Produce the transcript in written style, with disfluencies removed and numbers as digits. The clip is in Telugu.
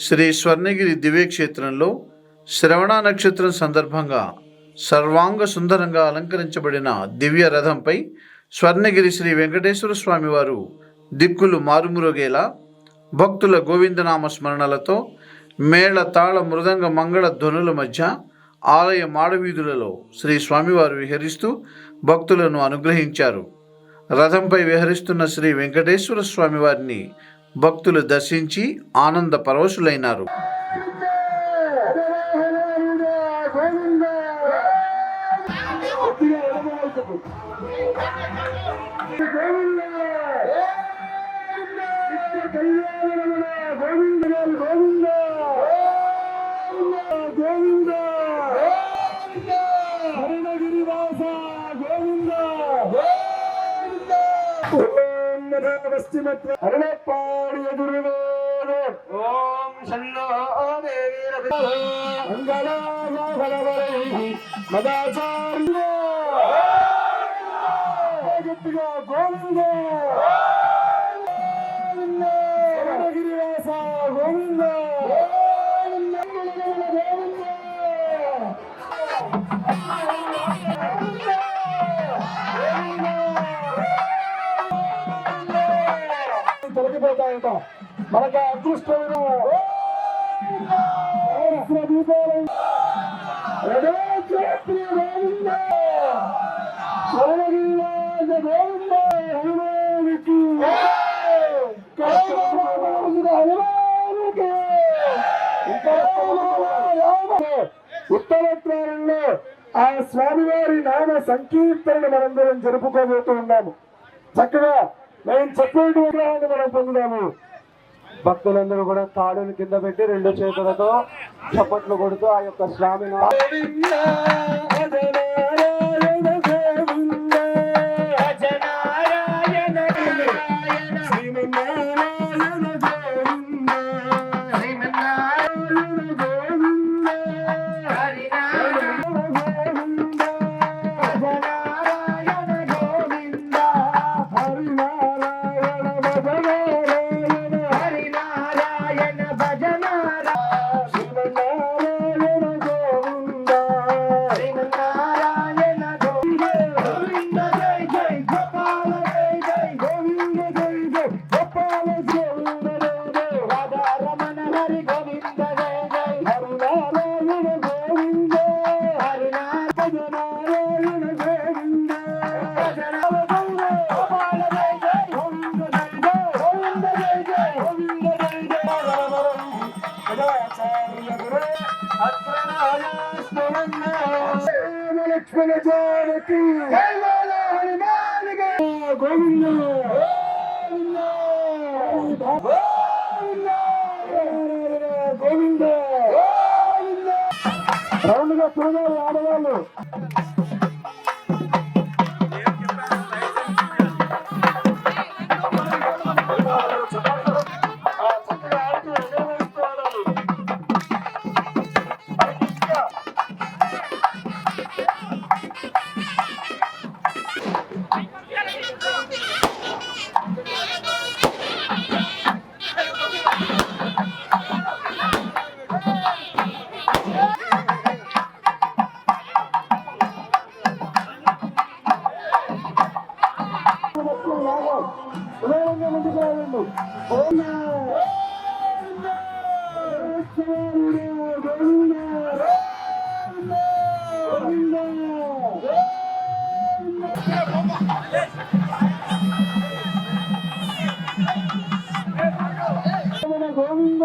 శ్రీ స్వర్ణగిరి దివ్యక్షేత్రంలో శ్రవణ నక్షత్రం సందర్భంగా సర్వాంగ సుందరంగా అలంకరించబడిన దివ్య రథంపై స్వర్ణగిరి శ్రీ వెంకటేశ్వర స్వామి వారు దిక్కులు మారుమురోగేలా భక్తుల గోవిందనామ స్మరణలతో మేళ తాళ మృదంగ మంగళ ధ్వనుల మధ్య ఆలయ మాడవీధులలో శ్రీ స్వామివారు విహరిస్తూ భక్తులను అనుగ్రహించారు. రథంపై విహరిస్తున్న శ్రీ వెంకటేశ్వర స్వామి వారిని భక్తులు దర్శించి ఆనంద పరవశులైనారు. తొలగిపోతాయంట. మనకు అదృష్టమైన ఉత్తరాత్రంలో ఆ స్వామివారి నామ సంకీర్తన మనందరం జరుపుకోబోతూ ఉన్నాము. చక్కగా మేము చెప్పేటి విగ్రహాన్ని మనం పొందుదాము. భక్తులందరూ కూడా తాడుని కింద పెట్టి రెండు చేతులతో చప్పట్లు కొడుతూ ఆ యొక్క స్వామి లక్ష్మణ జానకి గోవింద గోవింద రౌండ్గా చూడాలి ఆడవాళ్ళు. గోవింద